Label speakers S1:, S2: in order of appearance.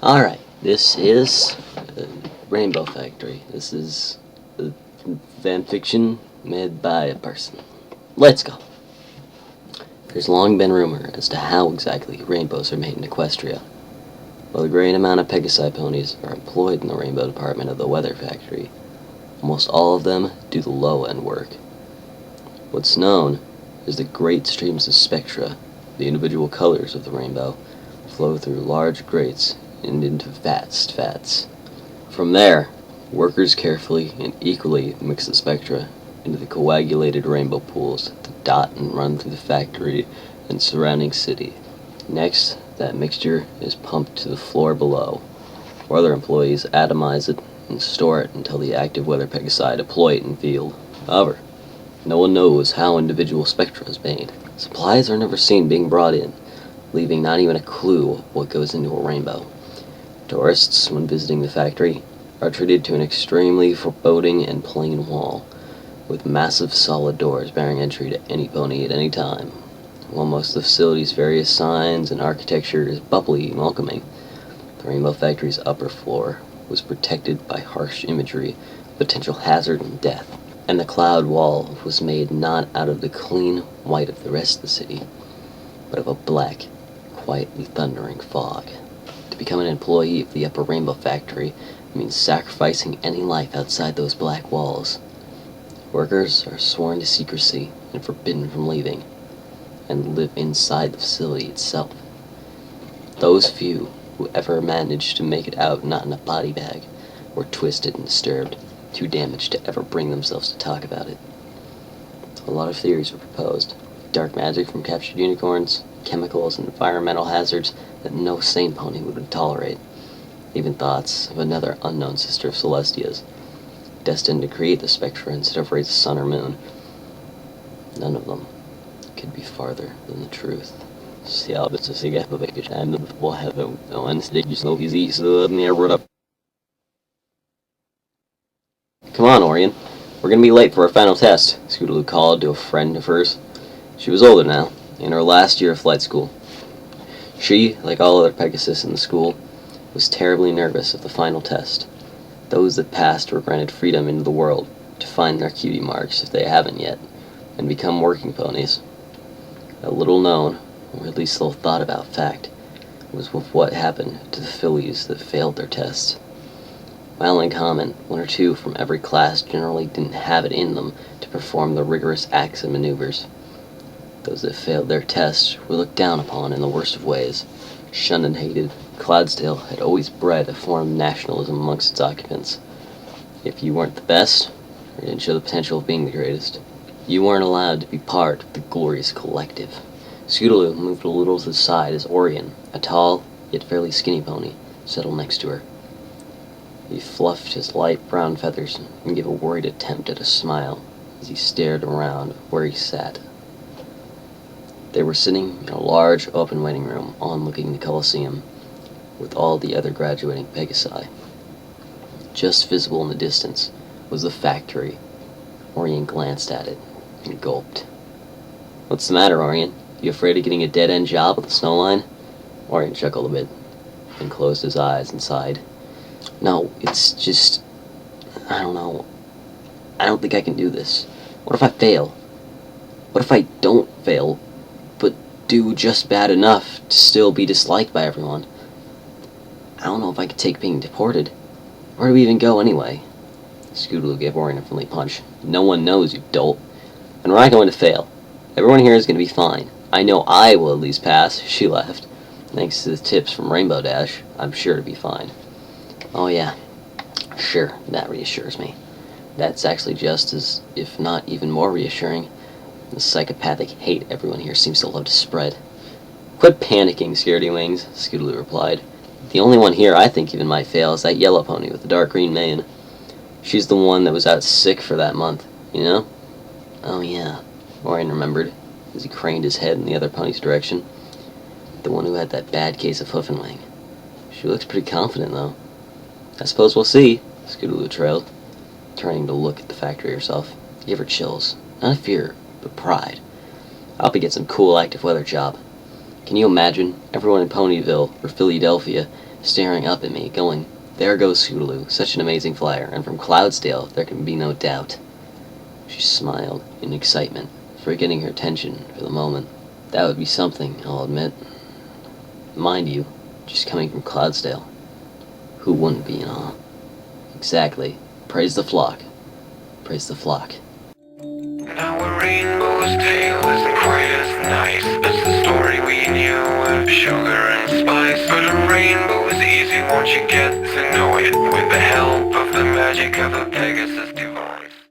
S1: Alright, this is Rainbow Factory. This is fan fiction made by a person. Let's go. There's long been rumor as to how exactly rainbows are made in Equestria. While a great amount of Pegasi ponies are employed in the rainbow department of the weather factory, almost all of them do the low-end work. What's known is that great streams of spectra, the individual colors of the rainbow, flow through large grates and into vast fats. From there, workers carefully and equally mix the spectra into the coagulated rainbow pools that dot and run through the factory and surrounding city. Next, that mixture is pumped to the floor below, where other employees atomize it and store it until the active weather Pegasi deploy it in field. However, no one knows how individual spectra is made. Supplies are never seen being brought in, leaving not even a clue of what goes into a rainbow. Tourists, when visiting the factory, are treated to an extremely foreboding and plain wall, with massive solid doors barring entry to any pony at any time. While most of the facility's various signs and architecture is bubbly and welcoming, the Rainbow Factory's upper floor was protected by harsh imagery of potential hazard and death, and the cloud wall was made not out of the clean white of the rest of the city, but of a black, quietly thundering fog. To become an employee of the Upper Rainbow Factory means sacrificing any life outside those black walls. Workers are sworn to secrecy and forbidden from leaving, and live inside the facility itself. Those few who ever managed to make it out not in a body bag were twisted and disturbed, too damaged to ever bring themselves to talk about it. A lot of theories were proposed. Dark magic from captured unicorns, chemicals and environmental hazards that no sane pony would tolerate. Even thoughts of another unknown sister of Celestia's, destined to create the spectra instead of raise the sun or moon. None of them could be farther than the truth. Come on, Orion. We're gonna be late for our final test, Scootaloo called to a friend of hers. She was older now, in her last year of flight school. She, like all other Pegasus in the school, was terribly nervous of the final test. Those that passed were granted freedom into the world to find their cutie marks if they haven't yet, and become working ponies. A little known, or at least little thought about fact, was with what happened to the fillies that failed their tests. While in common, one or two from every class generally didn't have it in them to perform the rigorous acts and maneuvers. Those that failed their tests were looked down upon in the worst of ways, shunned and hated. Cloudsdale had always bred a form of nationalism amongst its occupants. If you weren't the best, or didn't show the potential of being the greatest, you weren't allowed to be part of the glorious collective. Scootaloo moved a little to the side as Orion, a tall, yet fairly skinny pony, settled next to her. He fluffed his light brown feathers and gave a worried attempt at a smile as he stared around where he sat. They were sitting in a large open waiting room overlooking the Colosseum, with all the other graduating Pegasi. Just visible in the distance was the factory. Orion glanced at it and gulped. "What's the matter, Orion? You afraid of getting a dead-end job with the snow line?" Orion chuckled a bit, then closed his eyes and sighed. "No, it's just... I don't know. I don't think I can do this. What if I fail? What if I don't fail, but do just bad enough to still be disliked by everyone? I don't know if I could take being deported. Where do we even go anyway?" Scootaloo gave Orion a friendly punch. "No one knows, you dolt. And we're not going to fail. Everyone here is going to be fine. I know I will at least pass," she laughed. "Thanks to the tips from Rainbow Dash, I'm sure to be fine." "Oh yeah, sure, that reassures me. That's actually just as, if not even more reassuring, the psychopathic hate everyone here seems to love to spread." "Quit panicking, Scaredy Wings," Scootaloo replied. "The only one here I think even might fail is that yellow pony with the dark green mane. She's the one that was out sick for that month, you know?" "Oh yeah," Orion remembered, as he craned his head in the other pony's direction. "The one who had that bad case of hoof and wing. She looks pretty confident, though." "I suppose we'll see," Scootaloo trailed, turning to look at the factory herself. It gave her chills. Not fear, but pride. "I hope he gets some cool active weather job. Can you imagine everyone in Ponyville or Philadelphia staring up at me, going, "There goes Scootaloo, such an amazing flyer, and from Cloudsdale, there can be no doubt." She smiled in excitement, forgetting her tension for the moment. That would be something, I'll admit. Mind you, just coming from Cloudsdale. Who wouldn't be in awe? Exactly. Praise the flock. Praise the flock.
S2: Now a rainbow's tale isn't quite as nice as the story we knew of sugar and spice. But a rainbow is easy once you get to know it, with the help of the magic of a Pegasus.